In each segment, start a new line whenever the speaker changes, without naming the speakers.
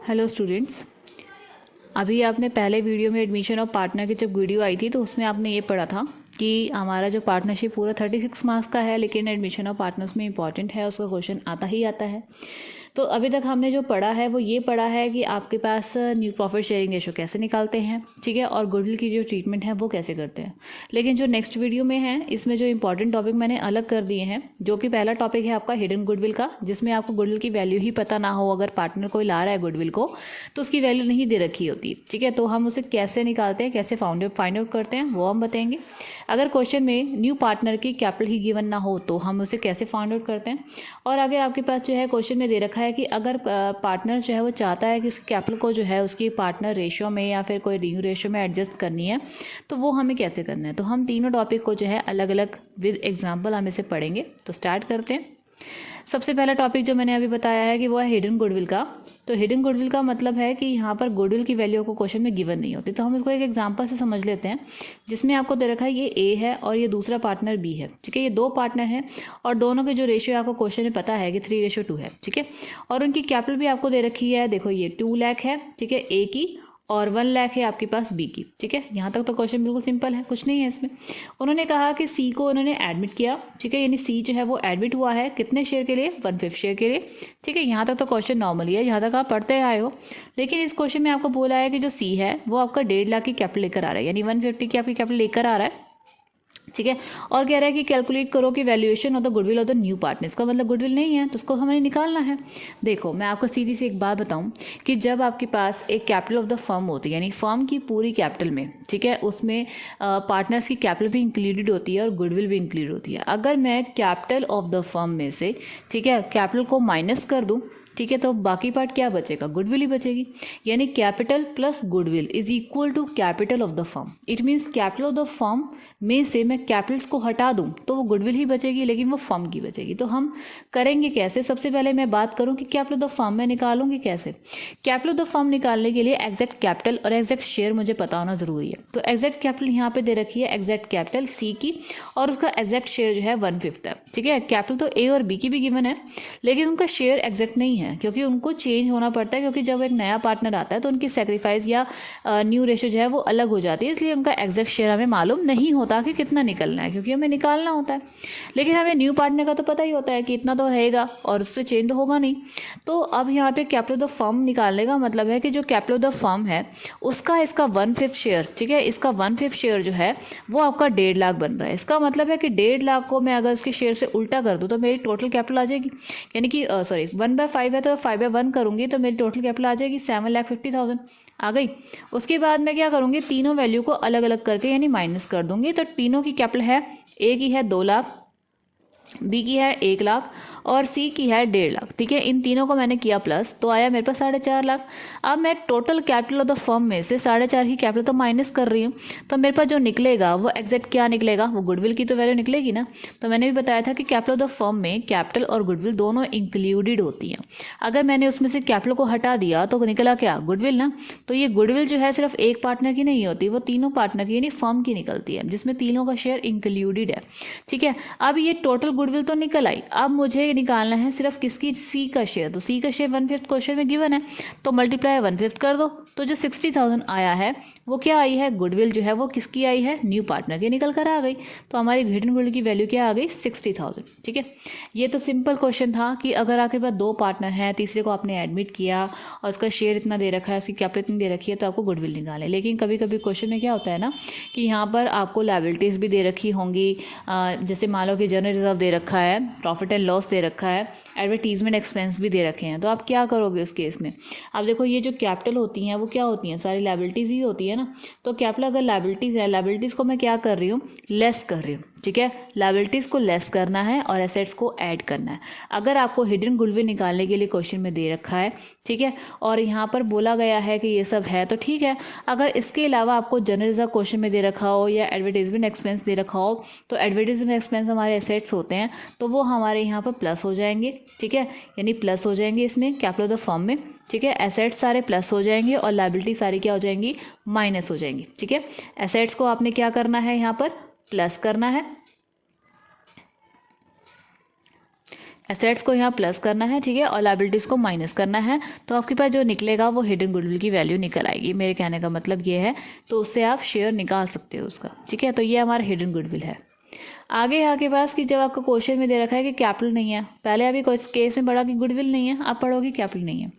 Hello students, अभी आपने पहले वीडियो में एडमिशन ऑफ पार्टनर की जब वीडियो आई थी तो उसमें आपने ये पढ़ा था कि हमारा जो पार्टनरशिप पूरा 36 मार्क्स का है, लेकिन एडमिशन ऑफ पार्टनर्स में इंपॉर्टेंट है, उसका क्वेश्चन आता ही आता है। तो अभी तक हमने जो पढ़ा है वो ये पढ़ा है कि आपके पास न्यू प्रॉफिट शेयरिंग रेशो कैसे निकालते हैं, ठीक है, और गुडविल की जो ट्रीटमेंट है वो कैसे करते हैं। लेकिन जो नेक्स्ट वीडियो में है इसमें जो इंपॉर्टेंट टॉपिक मैंने अलग कर दिए हैं, जो कि पहला टॉपिक है आपका हिडन गुडविल का, जिसमें आपको गुडविल की वैल्यू ही पता ना हो। अगर पार्टनर कोई ला रहा है गुडविल को तो उसकी वैल्यू नहीं दे रखी होती, ठीक है, तो हम उसे कैसे निकालते हैं, कैसे फाइंड आउट करते हैं वो हम बताएंगे। अगर क्वेश्चन में न्यू पार्टनर की कैपिटल ही गिवन ना हो तो हम उसे कैसे फाइंड आउट करते हैं। और आगे आपके पास जो है क्वेश्चन में दे रखा है कि अगर पार्टनर जो है वो चाहता है कि इस कैपिटल को जो है उसकी पार्टनर रेशियो में या फिर कोई न्यू रेशियो में एडजस्ट करनी है, तो वो हमें कैसे करना है। तो हम तीनों टॉपिक को जो है अलग अलग विद एग्जांपल हम इसे पढ़ेंगे। तो स्टार्ट करते हैं। सबसे पहला टॉपिक जो मैंने अभी बताया है कि वो है हिडन गुडविल का। तो हिडन गुडविल का मतलब है कि यहाँ पर गुडविल की वैल्यू को क्वेश्चन में गिवन नहीं होती। तो हम इसको एक एग्जांपल से समझ लेते हैं, जिसमें आपको दे रखा है ये ए है और ये दूसरा पार्टनर बी है, ठीक है। ये दो पार्टनर हैं और दोनों के जो रेशियो आपको क्वेश्चन में पता है कि 3:2 है, ठीक है। और उनकी कैपिटल भी आपको दे रखी है, देखो ये 2 लाख है, ठीक है, ए की, और 1 लाख है आपके पास बी की, ठीक है। यहाँ तक तो क्वेश्चन बिल्कुल सिंपल है, कुछ नहीं है इसमें। उन्होंने कहा कि सी को उन्होंने एडमिट किया, ठीक है, यानी सी जो है वो एडमिट हुआ है कितने शेयर के लिए, 1/5 शेयर के लिए, ठीक है। यहाँ तक तो क्वेश्चन नॉर्मली है, यहाँ तक आप पढ़ते आए हो। लेकिन इस क्वेश्चन में आपको बोला है कि जो सी है वो आपका 1.5 लाख की कैपिटल लेकर आ रहा है, यानी 150 की आपकी कैपिटल लेकर आ रहा है, ठीक है। और कह रहा है कि कैलकुलेट करो कि valuation of the goodwill of the new partner. इसका मतलब गुडविल नहीं है तो उसको हमें निकालना है। देखो मैं आपको सीधी सी एक बात बताऊं कि जब आपके पास एक कैपिटल ऑफ द फर्म होती है, यानी फर्म की पूरी कैपिटल में, ठीक है, उसमें पार्टनर्स की कैपिटल भी इंक्लूडेड होती है और गुडविल भी इंक्लूड होती है। अगर मैं कैपिटल ऑफ द फर्म में से, ठीक है, कैपिटल को माइनस कर दूं, ठीक है, तो बाकी पार्ट क्या बचेगा, गुडविल ही बचेगी। यानी capital plus goodwill is equal to capital of the firm. It means capital of the firm में से मैं कैपिटल्स को हटा दूं तो वो गुडविल ही बचेगी, लेकिन वो फर्म की बचेगी। तो हम करेंगे कैसे। सबसे पहले मैं बात करूं कि कैपिटल ऑफ द फर्म मैं निकालूंगी कैसे। कैपिटल ऑफ द फर्म निकालने के लिए एग्जैक्ट कैपिटल और एग्जैक्ट शेयर मुझे पता होना जरूरी है। तो एग्जैक्ट कैपिटल यहाँ पे दे रखी है, एग्जैक्ट कैपिटल सी की, और उसका एग्जैक्ट शेयर जो है 1/5 है, ठीक है। कैपिटल तो ए और बी की भी गिवन है, लेकिन उनका शेयर एग्जैक्ट नहीं है, क्योंकि उनको चेंज होना पड़ता है, क्योंकि जब एक नया पार्टनर आता है तो उनकी सेक्रीफाइस या न्यू रेशियो जो है वो अलग हो जाती है, इसलिए उनका एग्जैक्ट शेयर हमें मालूम नहीं होता कि कितना निकलना है, क्योंकि हमें निकालना होता है। लेकिन हमें न्यू पार्टनर का तो पता ही होता है कि इतना तो रहेगा और उससे चेंज तो होगा नहीं। तो अब यहाँ पे कैपिटल ऑफ द फर्म निकालने का मतलब है कि जो कैपिटल ऑफ द फर्म है उसका इसका 1/5 शेयर, ठीक है, इसका 1/5 शेयर जो है वो आपका 1.5 लाख बन रहा है। इसका मतलब है कि 1.5 लाख को मैं अगर उसके शेयर से उल्टा कर दूं तो मेरी टोटल कैपिटल आ जाएगी, यानी कि 1/5 है तो 5/1 करूंगी तो मेरी टोटल कैपिटल आ जाएगी 7,50,000 आ गई। उसके बाद मैं क्या करूंगी, तीनों वैल्यू को अलग अलग करके यानी माइनस कर दूंगी। तो तीनों की कैपिटल है, ए की है 2 लाख, बी की है 1 लाख और सी की है 1.5 लाख, ठीक है। इन तीनों को मैंने किया प्लस, तो आया मेरे पास 4.5 लाख। अब मैं total capital of the firm में से 4.5 ही कैपिटल तो माइनस कर रही हूँ, तो मेरे पास जो निकलेगा वो एग्जैक्ट क्या निकलेगा, वो गुडविल की तो वैल्यू निकलेगी ना। तो मैंने भी बताया था कि कैपिटल ऑफ द फर्म में कैपिटल और गुडविल दोनों इंक्लूडेड होती हैं। अगर मैंने उसमें से कैपिटल को हटा दिया तो निकला क्या, गुडविल ना। तो ये गुडविल जो है सिर्फ एक पार्टनर की नहीं होती, वो तीनों पार्टनर की यानी फर्म की निकलती है, जिसमें तीनों का शेयर इंक्लूडेड है, ठीक है। अब ये टोटल गुडविल तो निकल आई, अब मुझे निकालना है सिर्फ किसकी, सी का शेयर। तो सी का शेयर 1/5 क्वेश्चन में गिवन है, तो मल्टीप्लाई 1/5 कर दो, तो जो 60,000 आया है वो क्या आई है, गुडविल जो है वो किसकी आई है, न्यू पार्टनर की निकल कर आ गई। तो हमारी हिडन गुडविल की वैल्यू क्या आ गई, 60,000, ठीक है। ये तो सिंपल क्वेश्चन था कि अगर आपके पास दो पार्टनर है, तीसरे को आपने एडमिट किया और उसका शेयर इतना दे रखा है, उसकी कैपिटल इतनी दे रखी है, तो आपको गुडविल निकालें। लेकिन कभी कभी क्वेश्चन में क्या होता है ना कि यहाँ पर आपको लायबिलिटीज भी दे रखी होंगी, जैसे मान लो कि जनरल रिजर्व दे रखा है, प्रॉफिट एंड लॉस दे रखा है, एडवर्टीजमेंट एक्सपेंस भी दे रखे हैं। तो आप क्या करोगे उस केस में। अब देखो ये जो कैपिटल होती हैं वो क्या होती हैं, सारी लायबिलिटीज ही होती है ना। तो कैपिटल अगर लायबिलिटीज है, लायबिलिटीज को मैं क्या कर रही हूँ, लेस कर रही हूँ, ठीक है। लायबिलिटीज को लेस करना है और एसेट्स को ऐड करना है। अगर आपको हिडन गुडविल निकालने के लिए क्वेश्चन में दे रखा है, ठीक है, और यहाँ पर बोला गया है कि ये सब है तो ठीक है। अगर इसके अलावा आपको जनरल रिजर्व क्वेश्चन में दे रखा हो या एडवर्टीजमेंट एक्सपेंस दे रखा हो, तो एडवर्टीजमेंट एक्सपेंस हमारे एसेट्स होते हैं, तो वो हमारे यहाँ पर प्लस हो जाएंगे, ठीक है, यानी प्लस हो जाएंगे इसमें कैपिटल ऑफ द फर्म में, ठीक है। एसेट्स सारे प्लस हो जाएंगे और लायबिलिटी सारी क्या हो जाएंगी, माइनस हो जाएंगी, ठीक है। एसेट्स को आपने क्या करना है, यहाँ पर प्लस करना है, एसेट्स को यहाँ प्लस करना है, ठीक है, और लायबिलिटीज़ को माइनस करना है, तो आपके पास जो निकलेगा वो हिडन गुडविल की वैल्यू निकल आएगी। मेरे कहने का मतलब ये है, तो उससे आप शेयर निकाल सकते हो उसका, ठीक है। तो ये हमारा हिडन गुडविल है। आगे यहाँ के पास कि जब आपको क्वेश्चन में दे रखा है कि कैपिटल नहीं है, पहले अभी केस में पढ़ा कि गुडविल नहीं है, आप पढ़ोगे कैपिटल नहीं है।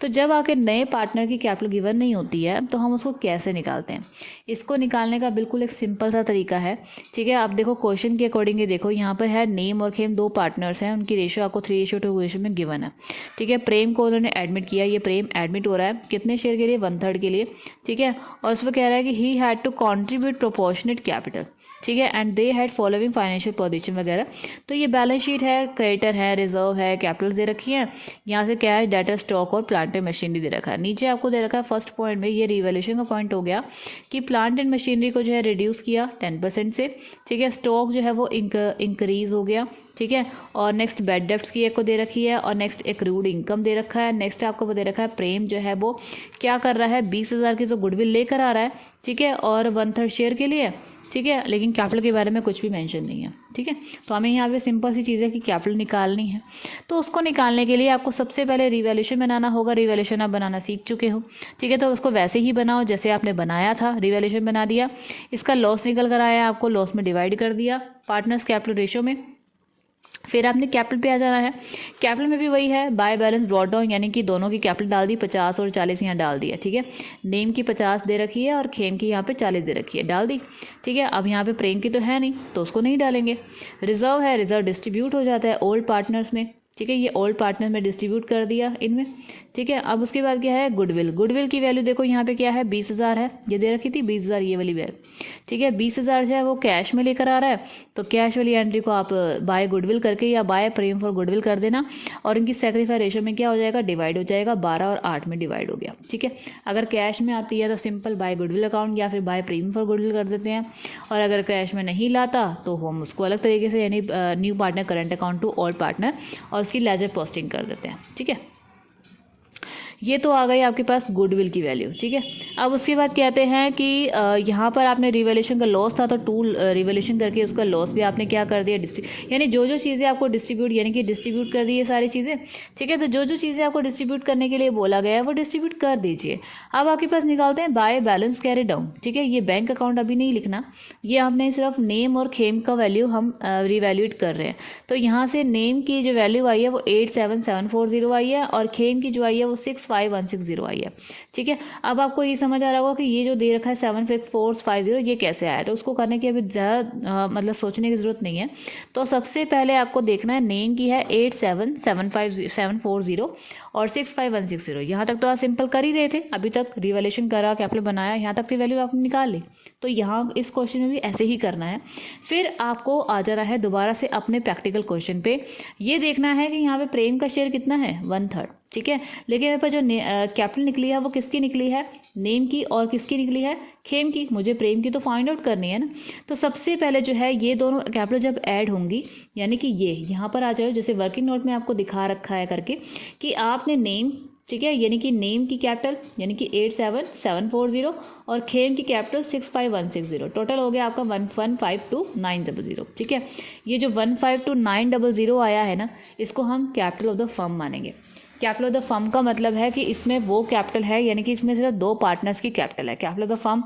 तो जब आके नए पार्टनर की कैपिटल गिवन नहीं होती है तो हम उसको कैसे निकालते हैं? इसको निकालने का बिल्कुल एक सिंपल सा तरीका है, ठीक है। आप देखो क्वेश्चन के अकॉर्डिंग ही देखो, यहाँ पर है नेम और खेम 2 पार्टनर्स हैं, उनकी रेशियो आपको 3:2 रेशियो में गिवन है, ठीक है। प्रेम को उन्होंने एडमिट किया, ये प्रेम एडमिट हो रहा है कितने शेयर के लिए? 1/3 के लिए, ठीक है। और उसमें कह रहा है कि he had to contribute proportionate capital, ठीक है, and they had following financial position वगैरह। तो ये बैलेंस शीट है, क्रेडिटर है, रिजर्व है, कैपिटल्स दे रखी है। यहाँ से क्या है? डेटा, स्टॉक और प्लांट एंड मशीनरी दे रखा है। नीचे आपको दे रखा है फर्स्ट पॉइंट में, ये रिवैल्यूएशन का पॉइंट हो गया कि प्लांट एंड मशीनरी को जो है रिड्यूस किया 10% से, ठीक है। स्टॉक जो है वो इंक्रीज हो गया, ठीक है। और नेक्स्ट बैड डेब्ट्स की एक को दे रखी है, और नेक्स्ट एक्रूड इनकम दे रखा है। नेक्स्ट आपको दे रखा है प्रेम जो है वो क्या कर रहा है? 20,000 की तो गुडविल लेकर आ रहा है, ठीक है, और 1/3 शेयर के लिए, ठीक है, लेकिन कैपिटल के बारे में कुछ भी मेंशन नहीं है, ठीक है। तो हमें यहाँ पे सिंपल सी चीज़ है कि कैपिटल निकालनी है। तो उसको निकालने के लिए आपको सबसे पहले रिवैल्यूएशन बनाना होगा। रिवैल्यूएशन आप बनाना सीख चुके हो, ठीक है। तो उसको वैसे ही बनाओ जैसे आपने बनाया था, रिवैल्यूएशन बना दिया। इसका लॉस निकल कर आया, आपको लॉस में डिवाइड कर दिया पार्टनर्स कैपिटल रेशियो में। फिर आपने कैपिटल पे आ जाना है। कैपिटल में भी वही है, बाय बैलेंस ब्रॉट डाउन, यानी कि दोनों की कैपिटल डाल दी, 50 और 40 यहाँ डाल दिया, ठीक है। नेम की 50 दे रखी है और खेम की यहाँ पे 40 दे रखी है, डाल दी, ठीक है। अब यहाँ पे प्रेम की तो है नहीं तो उसको नहीं डालेंगे। रिजर्व है, रिजर्व डिस्ट्रीब्यूट हो जाता है ओल्ड पार्टनर्स में, ठीक है, ये ओल्ड पार्टनर में डिस्ट्रीब्यूट कर दिया इनमें, ठीक है। अब उसके बाद क्या है? गुडविल। गुडविल की वैल्यू देखो यहाँ पे क्या है? 20,000 है, ये दे रखी थी 20,000, ये वाली वैल्यू, ठीक है। 20,000 जो है वो कैश में लेकर आ रहा है, तो कैश वाली एंट्री को आप बाय गुडविल करके या बाय प्रेम फॉर गुडविल कर देना, और इनकी सेक्रीफाई रेशियो में क्या हो जाएगा? डिवाइड हो जाएगा, 12 और 8 में डिवाइड हो गया, ठीक है। अगर कैश में आती है तो सिंपल बाय गुडविल अकाउंट या फिर बाय प्रेम फॉर गुडविल कर देते हैं, और अगर कैश में नहीं लाता तो हम उसको अलग तरीके से, यानी new partner current account to old partner, और उसकी लेजर पोस्टिंग कर देते हैं, ठीक है। ये तो आ गई आपके पास गुडविल की वैल्यू, ठीक है। अब उसके बाद कहते हैं कि यहाँ पर आपने रिवैल्यूएशन का लॉस था तो टू रिवैल्यूएशन करके उसका लॉस भी आपने क्या कर दिया? यानी जो जो चीज़ें आपको डिस्ट्रीब्यूट, यानी कि डिस्ट्रीब्यूट कर दी ये सारी चीज़ें, ठीक है। तो जो जो चीज़ें आपको डिस्ट्रीब्यूट करने के लिए बोला गया है वो डिस्ट्रीब्यूट कर दीजिए। अब आपके पास निकालते हैं बाय बैलेंस कैरी डाउन, ठीक है। ये बैंक अकाउंट अभी नहीं लिखना, ये हमने सिर्फ नेम और खेम का वैल्यू हम रिवैल्यूएट कर रहे हैं। तो यहाँ से नेम की जो वैल्यू आई है वो 87740 आई है, और खेम की जो आई है वो 65160 आई है, ठीक है। अब आपको ये समझ आ रहा होगा कि ये जो दे रखा है 76450 ये कैसे आया, तो उसको करने की अभी ज़्यादा मतलब सोचने की ज़रूरत नहीं है। तो सबसे पहले आपको देखना है नेम की है 87740 और 65160। यहाँ तक तो आप सिंपल कर ही रहे थे, अभी तक रिवैल्यूएशन करा, कैपिटल बनाया, यहाँ तक की वैल्यू आपने निकाल ली। तो यहाँ इस क्वेश्चन में भी ऐसे ही करना है। फिर आपको आ जाना है दोबारा से अपने प्रैक्टिकल क्वेश्चन पे। ये देखना है कि यहाँ पे प्रेम का शेयर कितना है? 1/3, ठीक है। लेकिन मेरे पास जो कैपिटल निकली है वो किसकी निकली है? नेम की, और किसकी निकली है? खेम की। मुझे प्रेम की तो फाइंड आउट करनी है ना। तो सबसे पहले जो है ये दोनों कैपिटल जब ऐड होंगी, यानी कि ये यहाँ पर आ जाओ, जैसे वर्किंग नोट में आपको दिखा रखा है करके कि आपने नेम, ठीक है, यानी कि नेम की कैपिटल यानी कि 87740 और खेम की कैपिटल 65160, टोटल हो गया आपका 1152900, ठीक है। ये जो 152,900 आया है ना, इसको हम कैपिटल ऑफ द फर्म मानेंगे। कैपिटल ऑफ द फर्म का मतलब है कि इसमें वो कैपिटल है, यानी कि इसमें सिर्फ 2 पार्टनर्स की कैपिटल है। कैपिटल ऑफ द फर्म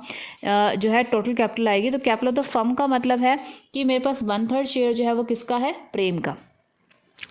जो है टोटल कैपिटल आएगी, तो कैपिटल ऑफ द फर्म का मतलब है कि मेरे पास 1/3 शेयर जो है वो किसका है? प्रेम का,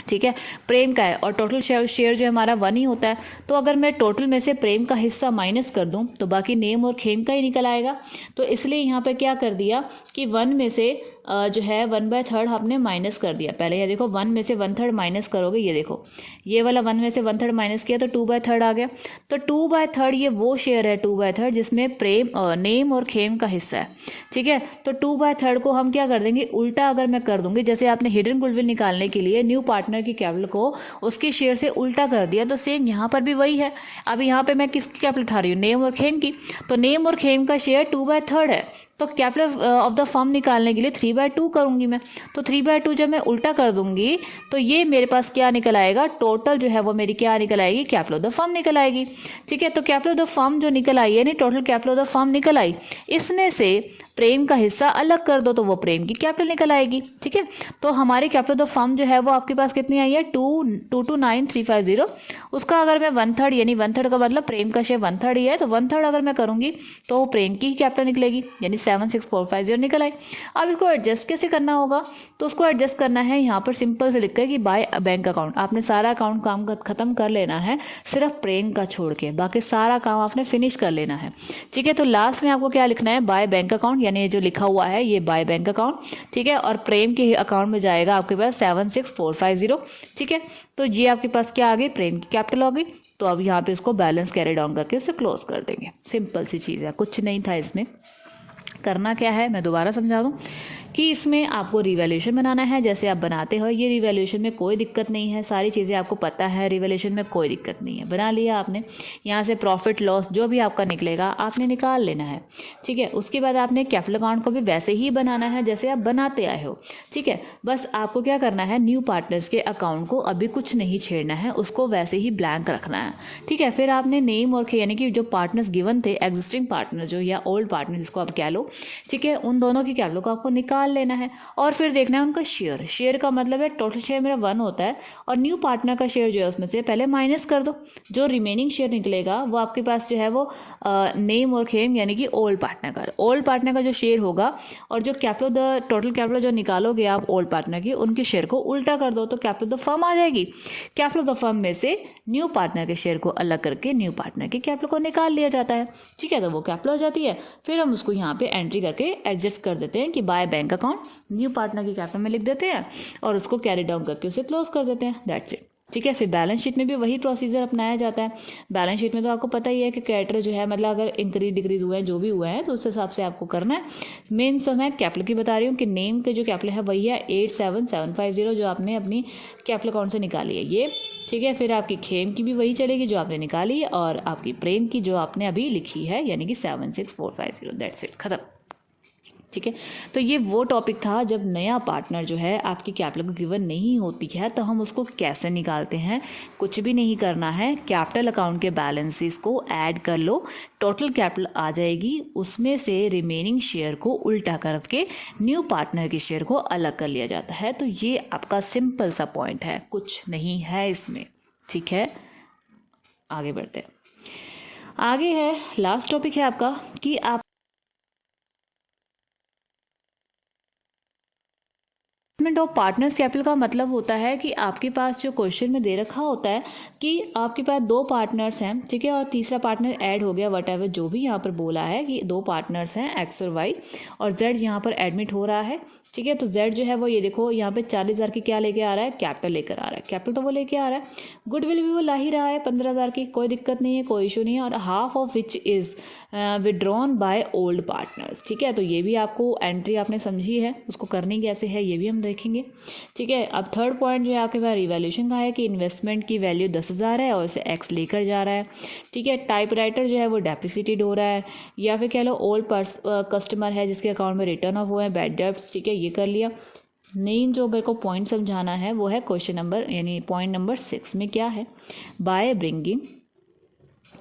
ठीक है, प्रेम का है। और टोटल शेयर जो हमारा 1 ही होता है। तो अगर मैं टोटल में से प्रेम का हिस्सा माइनस कर दूं तो बाकी नेम और खेम का ही निकल आएगा। तो इसलिए यहाँ पे क्या कर दिया कि 1 में से जो है 1/3 हमने माइनस कर दिया। पहले ये देखो 1 में से 1/3 माइनस करोगे, ये देखो ये वाला 1 में से 1/3 माइनस किया तो 2/3 आ गया। तो 2/3 ये वो शेयर है 2/3 जिसमें प्रेम नेम और खेम का हिस्सा है, ठीक है। तो 2/3 को हम क्या कर देंगे? उल्टा अगर मैं कर दूंगी, जैसे आपने हिडन गुडविल निकालने के लिए न्यू पार्टनर की कैपिटल को उसके शेयर से उल्टा कर दिया, तो सेम यहाँ पर भी वही है। अब यहाँ पे मैं किसकी कैपिटल उठा रही हूँ? नेम और खेम की। तो नेम और खेम का शेयर 2/3 है, तो कैपिटल ऑफ द फर्म निकालने के लिए 3/2 करूंगी मैं। तो 3/2 जब मैं उल्टा कर दूंगी तो ये मेरे पास क्या निकल आएगा? टोटल जो है वो मेरी क्या निकल आएगी? कैपिटल ऑफ द फर्म निकल आएगी, ठीक है। तो कैपिटल ऑफ द फर्म जो निकल आई है, total capital of the firm निकल आई, इसमें से प्रेम का हिस्सा अलग कर दो तो वो प्रेम की कैपिटल निकल आएगी। ठीक है, तो हमारी कैपिटल ऑफ द फर्म जो है वो आपके पास कितनी आई है 229,350। उसका अगर मैं 1/3 यानी 1/3 का मतलब प्रेम का शेयर 1/3 ही है, तो 1/3 अगर मैं करूंगी तो प्रेम की ही कैपिटल निकलेगी, यानी 76450 निकल आई। अब इसको एडजस्ट कैसे करना होगा, तो उसको एडजस्ट करना है यहाँ पर सिंपल से लिखकर कि बाय बैंक अकाउंट। आपने सारा अकाउंट काम खत्म कर लेना है, सिर्फ प्रेम का छोड़ के बाकी सारा काम आपने फिनिश कर लेना है। ठीक है, तो लास्ट में आपको क्या लिखना है, बाय बैंक अकाउंट, यानी ये जो लिखा हुआ है ये बाय बैंक अकाउंट। ठीक है, और प्रेम के अकाउंट में जाएगा आपके पास 76450। ठीक है, तो ये आपके पास क्या आ गई, प्रेम की कैपिटल होगी। तो अब यहाँ पे इसको बैलेंस कैरी डाउन करके उसे क्लोज कर देंगे। सिंपल सी चीज़ है, कुछ नहीं था इसमें। करना क्या है मैं दोबारा समझा दूं कि इसमें आपको रिवैल्यूएशन बनाना है, जैसे आप बनाते हो। ये रिवैल्यूएशन में कोई दिक्कत नहीं है, सारी चीज़ें आपको पता है, रिवैल्यूएशन में कोई दिक्कत नहीं है। बना लिया आपने, यहाँ से प्रॉफिट लॉस जो भी आपका निकलेगा आपने निकाल लेना है। ठीक है, उसके बाद आपने कैपिटल अकाउंट को भी वैसे ही बनाना है जैसे आप बनाते आए हो। ठीक है, बस आपको क्या करना है, न्यू पार्टनर्स के अकाउंट को अभी कुछ नहीं छेड़ना है, उसको वैसे ही ब्लैंक रखना है। ठीक है, फिर आपने नेम और यानी कि जो पार्टनर्स गिवन थे, एग्जिस्टिंग पार्टनर जो या ओल्ड पार्टनर जिसको आप कह लो, ठीक है, उन दोनों की कैपिटल को आपको निकाल लेना है और फिर देखना है उनका शेयर। शेयर का मतलब है टोटल शेयर मेरा 1 होता है और न्यू पार्टनर का शेयर जो है उसमें से पहले माइनस कर दो। जो रिमेनिंग शेयर निकलेगा वो आपके पास जो है वो नेम और खेम यानी कि ओल्ड पार्टनर का जो शेयर होगा, और जो कैपिटल द टोटल कैपिटल जो निकालोगे आप ओल्ड पार्टनर की, उनके शेयर को उल्टा कर दो तो कैपिटल द फर्म आ जाएगी। कैपिटल द फर्म में से न्यू पार्टनर के शेयर को अलग करके न्यू पार्टनर के कैपिटल को निकाल लिया जाता है। ठीक है, तो वो कैपिटल हो जाती है। फिर हम उसको यहाँ पे एंट्री करके एडजस्ट कर देते हैं कि by bank account new partner की कैपिटल में लिख देते हैं और उसको कैरी डाउन करके उसे क्लोज कर देते हैं। That's it. ठीक है, फिर बैलेंस शीट में भी वही प्रोसीजर अपनाया जाता है। बैलेंस शीट में तो आपको पता ही है कि क्रेडिटर जो है मतलब अगर इंक्रीज डिक्रीज हुए हैं जो भी हुए हैं तो उस हिसाब से आपको करना है। मेन सब मैं कैपिटल की बता रही हूँ कि नेम के जो कैपिटल है वही है 87750 जो आपने अपनी कैपिटल अकाउंट से निकाली है ये। ठीक है, फिर आपकी खेम की भी वही चलेगी जो आपने निकाली है और आपकी प्रेम की जो आपने अभी लिखी है यानी कि 76450। दैट्स इट, खत्म। ठीक है, तो ये वो टॉपिक था जब नया पार्टनर जो है आपकी कैपिटल गिवन नहीं होती है तो हम उसको कैसे निकालते हैं। कुछ भी नहीं करना है, कैपिटल अकाउंट के बैलेंसेस को ऐड कर लो, टोटल कैपिटल आ जाएगी, उसमें से रिमेनिंग शेयर को उल्टा करके न्यू पार्टनर के शेयर को अलग कर लिया जाता है। तो ये आपका सिंपल सा पॉइंट है, कुछ नहीं है इसमें। ठीक है, आगे बढ़ते हैं। आगे है लास्ट टॉपिक है आपका कि आप ऑफ पार्टनर्स कैपिटल का मतलब होता है कि आपके पास जो क्वेश्चन में दे रखा होता है कि आपके पास 2 पार्टनर्स हैं। ठीक है, और तीसरा पार्टनर ऐड हो गया, वट एवर जो भी यहाँ पर बोला है कि 2 पार्टनर्स हैं एक्स और वाई और जेड यहाँ पर एडमिट हो रहा है। ठीक है, तो जेड जो है वो ये देखो यहाँ पे 40,000 की क्या लेके आ रहा है, कैपिटल लेकर आ रहा है। कैपिटल तो वो लेके आ रहा है, गुडविल भी वो ला ही रहा है 15,000 की, कोई दिक्कत नहीं है, कोई इशू नहीं है, और half of which is withdrawn by old partners. ठीक है, तो ये भी आपको एंट्री आपने समझी है, उसको करनी कैसे है ये भी हम देखेंगे। ठीक है, अब थर्ड पॉइंट जो है आपके पास रिवैल्यूएशन का है कि इन्वेस्टमेंट की वैल्यू 10,000 है और इसे एक्स लेकर जा रहा है। ठीक है, टाइप राइटर जो है वो डेप्रिसिएटेड हो रहा है, या फिर कह लो ओल्ड कस्टमर है जिसके अकाउंट में रिटर्न ऑफ हुए हैं, बैड डेब्ट्स। ठीक है, ये कर लिया। मेन जो मेरे को पॉइंट समझाना है वो है क्वेश्चन नंबर यानी पॉइंट नंबर 6 में क्या है, बाय ब्रिंगिंग।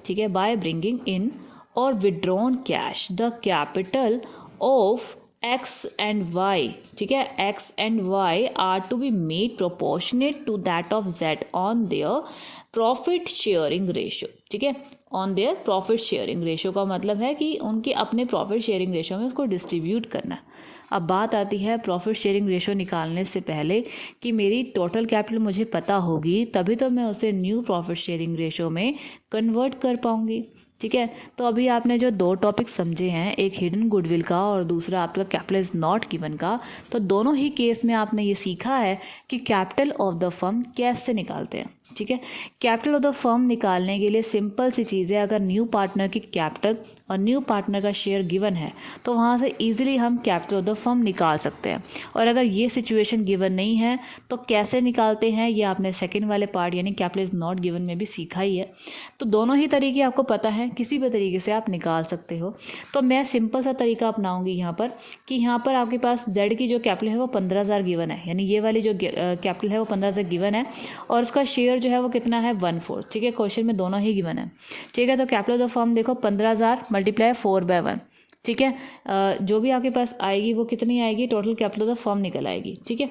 ठीक है, बाय ब्रिंगिंग इन और withdrawn cash the capital of X and Y. ठीक है, X and Y are to be made proportionate to that of Z on their profit sharing ratio. ठीक है, on their profit sharing ratio का मतलब है कि उनके अपने प्रॉफिट शेयरिंग रेशियो में उसको डिस्ट्रीब्यूट करना। अब बात आती है प्रॉफिट शेयरिंग रेशियो निकालने से पहले कि मेरी टोटल कैपिटल मुझे पता होगी तभी तो मैं उसे न्यू प्रॉफिट शेयरिंग रेशियो में कन्वर्ट कर पाऊंगी। ठीक है, तो अभी आपने जो 2 टॉपिक समझे हैं, एक हिडन गुडविल का और दूसरा आपका कैपिटल इज नॉट गिवन का, तो दोनों ही केस में आपने ये सीखा है कि कैपिटल ऑफ द फर्म कैसे निकालते हैं। ठीक है, कैपिटल ऑफ द फर्म निकालने के लिए सिंपल सी चीज़ है, अगर न्यू पार्टनर की कैपिटल और न्यू पार्टनर का शेयर गिवन है तो वहाँ से इजीली हम कैपिटल ऑफ द फर्म निकाल सकते हैं। और अगर ये सिचुएशन गिवन नहीं है तो कैसे निकालते हैं ये आपने सेकंड वाले पार्ट यानी कैपिटल इज नॉट गिवन में भी सीखा ही है। तो दोनों ही तरीके आपको पता है, किसी भी तरीके से आप निकाल सकते हो। तो मैं सिंपल सा तरीका अपनाऊंगी यहाँ पर कि यहाँ पर आपके पास जेड की जो कैपिटल है वो 15,000 गिवन है, यानी ये वाली जो कैपिटल है वो 15,000 गिवन है और उसका शेयर जो है वो कितना है 1/4। ठीक है, क्वेश्चन में दोनों ही गिवन है। ठीक है, तो कैपिटल ऑफ द फर्म देखो 15,000 × 4/1। ठीक है। जो भी आपके पास आएगी वो कितनी आएगी, total capital of the firm निकल आएगी, ठीक है।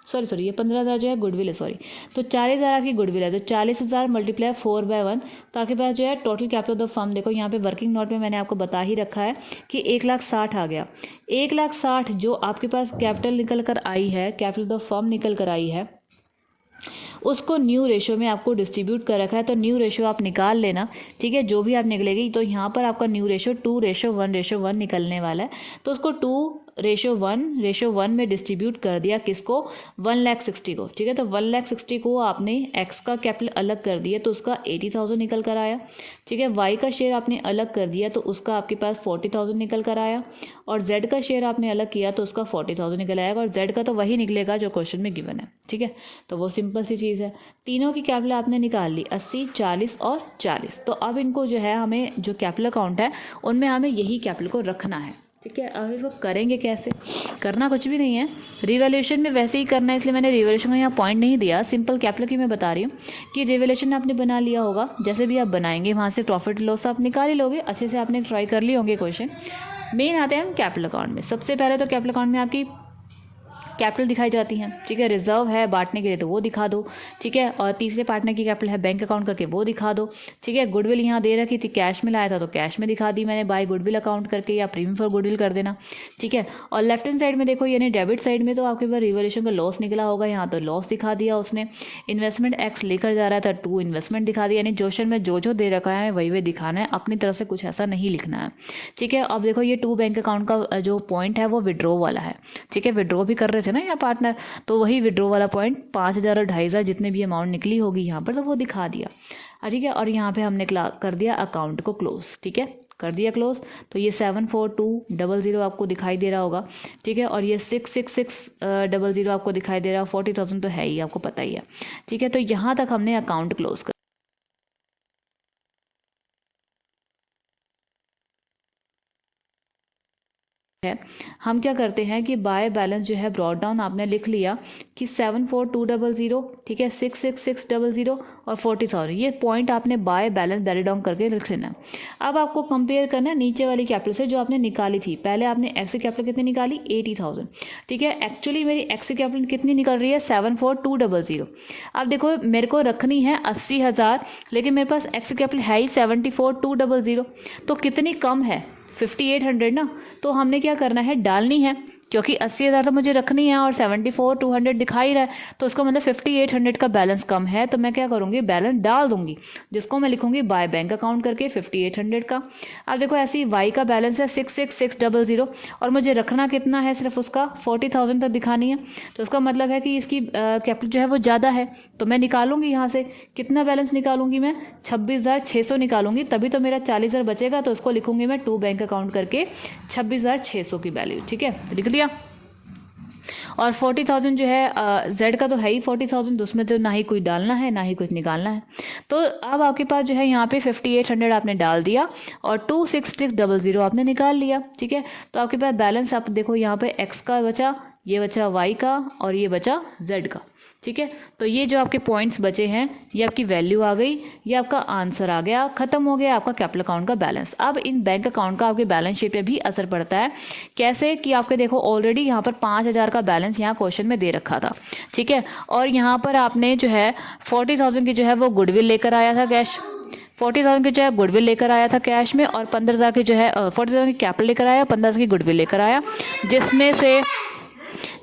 सॉरी ये 15,000 जो है गुडविल है, सॉरी। तो 40,000 आपकी गुडविल है, तो 40,000 मल्टीप्लाई 4/1, तो आपके पास जो है total capital of the firm, देखो यहाँ पे वर्किंग नोट में मैंने आपको बता ही रखा है कि 1,60,000 आ गया। 1,60,000 जो आपके पास कैपिटल निकल कर आई है, कैपिटल ऑफ द फर्म निकल कर आई है, उसको न्यू रेशो में आपको डिस्ट्रीब्यूट कर रखा है। तो न्यू रेशो आप निकाल लेना, ठीक है। जो भी आप निकलेगी, तो यहाँ पर आपका न्यू रेशो 2:1:1 निकलने वाला है। तो उसको 2:1:1 में डिस्ट्रीब्यूट कर दिया, किसको, 1,60,000 को, ठीक है। तो 1,60,000 को आपने एक्स का कैपिटल अलग कर दिया तो उसका 80,000 निकल कर आया, ठीक है। वाई का शेयर आपने अलग कर दिया तो उसका आपके पास 40,000 निकल कर आया, और जेड का शेयर आपने अलग किया तो उसका 40,000 निकल आएगा, और जेड का तो वही निकलेगा जो क्वेश्चन में गिवन है, ठीक है। तो वो सिंपल सी चीज़ है। तीनों की कैपिटल आपने निकाल ली, 80, 40 और 40। तो अब इनको जो है हमें जो कैपिटल अकाउंट है उनमें हमें यही कैपिटल को रखना है, ठीक है। अब इसको करेंगे कैसे, करना कुछ भी नहीं है, रिवैल्यूएशन में वैसे ही करना है, इसलिए मैंने रिवैल्यूएशन का यहाँ पॉइंट नहीं दिया, सिंपल कैपिटल की मैं बता रही हूँ कि रिवैल्यूएशन आपने बना लिया होगा, जैसे भी आप बनाएंगे वहाँ से प्रॉफिट लॉस आप निकाल ही लोगे, अच्छे से आपने ट्राई कर लिए होंगे क्वेश्चन। मेन आते हैं हम कैपिटल अकाउंट में। सबसे पहले तो कैपिटल अकाउंट में आपकी कैपिटल दिखाई जाती हैं, ठीक है। रिजर्व है बांटने के लिए तो वो दिखा दो, ठीक है। और तीसरे पार्टनर की कैपिटल है बैंक अकाउंट करके वो दिखा दो, ठीक है। गुडविल यहाँ दे रखी थी, कैश में लाया था तो कैश में दिखा दी मैंने, बाय गुडविल अकाउंट करके, या प्रीमियम फॉर गुडविल कर देना, ठीक है। और लेफ्ट हैंड साइड में देखो, यानी डेबिट साइड में तो आपके पास रिवैल्यूएशन का लॉस निकला होगा, यहाँ तो लॉस दिखा दिया उसने। इन्वेस्टमेंट एक्स लेकर जा रहा था, 2 इन्वेस्टमेंट दिखा दिया, यानी क्वेश्चन में जो दे रखा है वही दिखाना है, अपनी तरफ से कुछ ऐसा नहीं लिखना है, ठीक है। अब देखो ये 2 बैंक अकाउंट का जो पॉइंट है वो विड्रॉ वाला है, ठीक है। विड्रॉ भी कर रहे थे ना यहाँ पार्टनर, तो वही विड्रॉ वाला पॉइंट 5,000 और 2,500 जितने भी अमाउंट निकली होगी यहाँ पर, तो वो दिखा दिया, ठीक है। और यहाँ पे हमने कर दिया अकाउंट को क्लोज, ठीक है, कर दिया क्लोज। तो ये 74200 आपको दिखाई दे रहा होगा, ठीक है। और ये 66600 आपको दिखाई दे रहा है, 40,000 तो है ही, आपको पता ही है, ठीक है। तो यहाँ तक हमने अकाउंट क्लोज कर है। हम क्या करते हैं कि बाय बैलेंस जो है ब्रॉड डाउन आपने लिख लिया कि 74200, ठीक है, 66600 और 40,000, ये पॉइंट आपने बाय बैलेंस बैलेंस डाउन करके लिख लेना है। अब आपको कंपेयर करना है नीचे वाली कैपिटल से जो आपने निकाली थी। पहले आपने एक्स की कैपिटल कितनी निकाली, 80,000, ठीक है। एक्चुअली मेरी एक्स की कैपिटल कितनी निकल रही है, 74200। अब देखो मेरे को रखनी है 80,000, लेकिन मेरे पास एक्स की कैपिटल है ही 74200, तो कितनी कम है, 5800 ना। तो हमने क्या करना है, डालनी है, क्योंकि 80,000 तो मुझे रखनी है और 74,200 दिखाई रहा है, तो उसका मतलब 5800 का बैलेंस कम है। तो मैं क्या करूँगी, बैलेंस डाल दूंगी, जिसको मैं लिखूंगी बाय बैंक अकाउंट करके 5800 का। अब देखो ऐसे ही वाई का बैलेंस है 66600, और मुझे रखना कितना है, सिर्फ उसका 40,000 तक दिखानी है। तो उसका मतलब है कि इसकी कैपिटल जो है वो ज़्यादा है, तो मैं निकालूंगी यहाँ से कितना बैलेंस निकालूंगी, मैं 26,600 निकालूंगी, तभी तो मेरा 40,000 बचेगा। तो उसको लिखूंगी मैं 2 बैंक अकाउंट करके 26,600 की वैल्यू, ठीक है, लिख लिया। और 40,000 जो है जेड का तो है ही 40,000, तो उसमें तो ना ही कोई डालना है ना ही कुछ निकालना है। तो अब आपके पास जो है यहाँ पे 5800 आपने डाल दिया और 26600 आपने निकाल लिया, ठीक है। तो आपके पास बैलेंस आप देखो यहाँ पे एक्स का बचा, ये बचा वाई का, और ये बचा जेड का, ठीक है। तो ये जो आपके पॉइंट्स बचे हैं, ये आपकी वैल्यू आ गई, ये आपका आंसर आ गया, खत्म हो गया आपका कैपिटल अकाउंट का बैलेंस। अब इन बैंक अकाउंट का आपके बैलेंस शीट पे भी असर पड़ता है। कैसे कि आपके देखो ऑलरेडी यहाँ पर 5,000 का बैलेंस यहाँ क्वेश्चन में दे रखा था, ठीक है। और यहाँ पर आपने जो है 40,000 की जो है वो गुडविल लेकर आया था कैश, 40,000 की जो है गुडविल लेकर आया था कैश में, और 15,000 की जो है 40,000 की कैपिटल लेकर आया, 15,000 की गुडविल लेकर आया,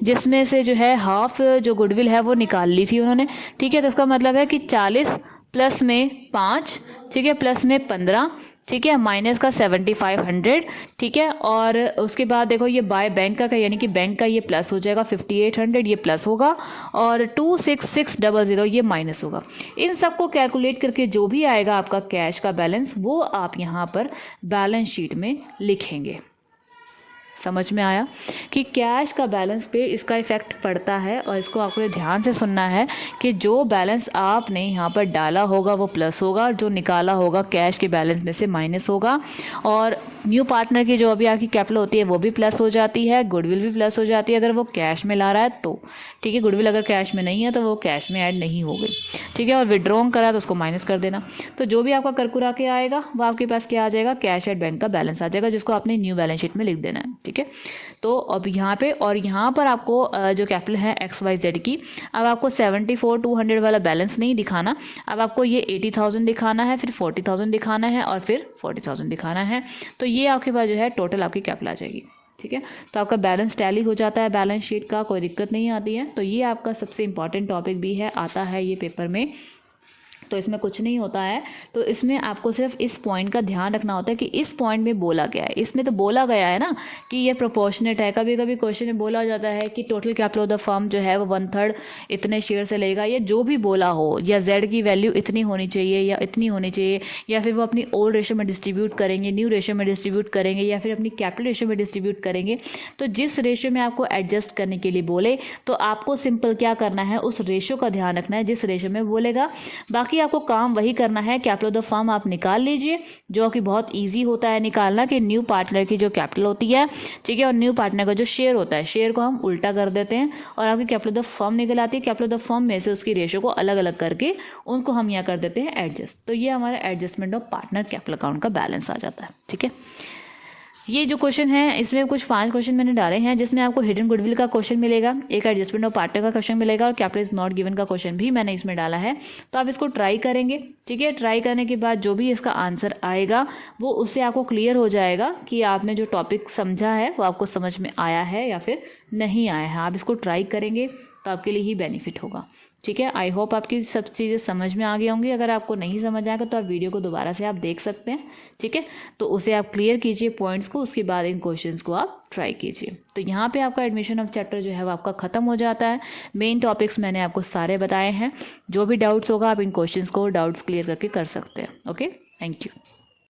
जिसमें से जो है हाफ जो गुडविल है वो निकाल ली थी उन्होंने, ठीक है। तो इसका मतलब है कि 40 प्लस में 5, ठीक है, प्लस में 15, ठीक है, माइनस का 7,500, ठीक है। और उसके बाद देखो ये बाय बैंक का यानी कि बैंक का ये प्लस हो जाएगा, 5800 ये प्लस होगा, और 26600 ये माइनस होगा। इन सबको कैलकुलेट करके जो भी आएगा आपका कैश का बैलेंस, वो आप यहाँ पर बैलेंस शीट में लिखेंगे। समझ में आया कि कैश का बैलेंस पे इसका इफेक्ट पड़ता है, और इसको आपको ध्यान से सुनना है कि जो बैलेंस आपने यहाँ पर डाला होगा वो प्लस होगा, जो निकाला होगा कैश के बैलेंस में से माइनस होगा। और न्यू पार्टनर की जो अभी आपकी कैपिटल होती है वो भी प्लस हो जाती है, गुडविल भी प्लस हो जाती है अगर वो कैश में ला रहा है तो, ठीक है। गुडविल अगर कैश में नहीं है तो वो कैश में ऐड नहीं हो गई, ठीक है। और विड्रॉ करा तो उसको माइनस कर देना। तो जो भी आपका करकुरा के आएगा वो आपके पास क्या आ जाएगा, कैश एट बैंक का बैलेंस आ जाएगा, जिसको आपने न्यू बैलेंस शीट में लिख देना है, ठीक है। तो अब यहाँ पे और यहाँ पर आपको जो कैपिटल है XYZ की, अब आपको 74,200 वाला बैलेंस नहीं दिखाना, अब आपको ये 80,000 दिखाना है, फिर 40,000 दिखाना है और फिर 40,000 दिखाना है। तो ये आपके पास जो है टोटल आपकी कैपिटल आ जाएगी, ठीक है। तो आपका बैलेंस टैली हो जाता है बैलेंस शीट का, कोई दिक्कत नहीं आती है। तो ये आपका सबसे इंपॉर्टेंट टॉपिक भी है, आता है ये पेपर में, तो इसमें कुछ नहीं होता है। तो इसमें आपको सिर्फ इस पॉइंट का ध्यान रखना होता है कि इस पॉइंट में बोला गया है, इसमें तो बोला गया है ना कि ये प्रोपोर्शनेट है। कभी कभी क्वेश्चन में बोला जाता है कि total capital of the firm जो है वो 1/3 इतने शेयर से लेगा, या जो भी बोला हो, या जेड की वैल्यू इतनी होनी चाहिए या इतनी होनी चाहिए, या फिर वो अपनी ओल्ड रेशो में डिस्ट्रीब्यूट करेंगे, न्यू रेशो में डिस्ट्रीब्यूट करेंगे, या फिर अपनी कैपिटल रेशो में डिस्ट्रीब्यूट करेंगे। तो जिस रेशो में आपको एडजस्ट करने के लिए बोले तो आपको सिंपल क्या करना है, उस रेशो का ध्यान रखना है जिस रेशो में बोलेगा। बाकी आपको काम वही करना है, कैपिटल ऑफ द फर्म आप निकाल लीजिए, जो कि बहुत इजी होता है निकालना, कि न्यू पार्टनर की जो कैपिटल होती है, ठीक है, और न्यू पार्टनर का जो शेयर होता है, शेयर को हम उल्टा कर देते हैं और आपकी कैपिटल ऑफ द फर्म निकल आती है। कैपिटल ऑफ द फर्म में से उसकी रेशो को अलग अलग करके उनको हम यहाँ कर देते हैं एडजस्ट। तो ये हमारा adjustment of partner capital account का बैलेंस आ जाता है, ठीक है। ये जो क्वेश्चन है इसमें कुछ 5 क्वेश्चन मैंने डाले हैं, जिसमें आपको हिडन गुडविल का क्वेश्चन मिलेगा, एक एडजस्टमेंट ऑफ पार्टनर का क्वेश्चन मिलेगा और कैपिटल इज नॉट गिवन का क्वेश्चन भी मैंने इसमें डाला है। तो आप इसको ट्राई करेंगे, ठीक है। ट्राई करने के बाद जो भी इसका आंसर आएगा वो उससे आपको क्लियर हो जाएगा कि आपने जो टॉपिक समझा है वो आपको समझ में आया है या फिर नहीं आया है। आप इसको ट्राई करेंगे तो आपके लिए ही बेनिफिट होगा, ठीक है। आई होप आपकी सब चीज़ें समझ में आ गई होंगी। अगर आपको नहीं समझ आएगा तो आप वीडियो को दोबारा से आप देख सकते हैं, ठीक है। तो उसे आप क्लियर कीजिए पॉइंट्स को, उसके बाद इन क्वेश्चंस को आप ट्राई कीजिए। तो यहाँ पे आपका एडमिशन ऑफ चैप्टर जो है वो आपका ख़त्म हो जाता है। मेन टॉपिक्स मैंने आपको सारे बताए हैं, जो भी डाउट्स होगा आप इन क्वेश्चंस को डाउट्स क्लियर करके कर सकते हैं। Okay, thank you.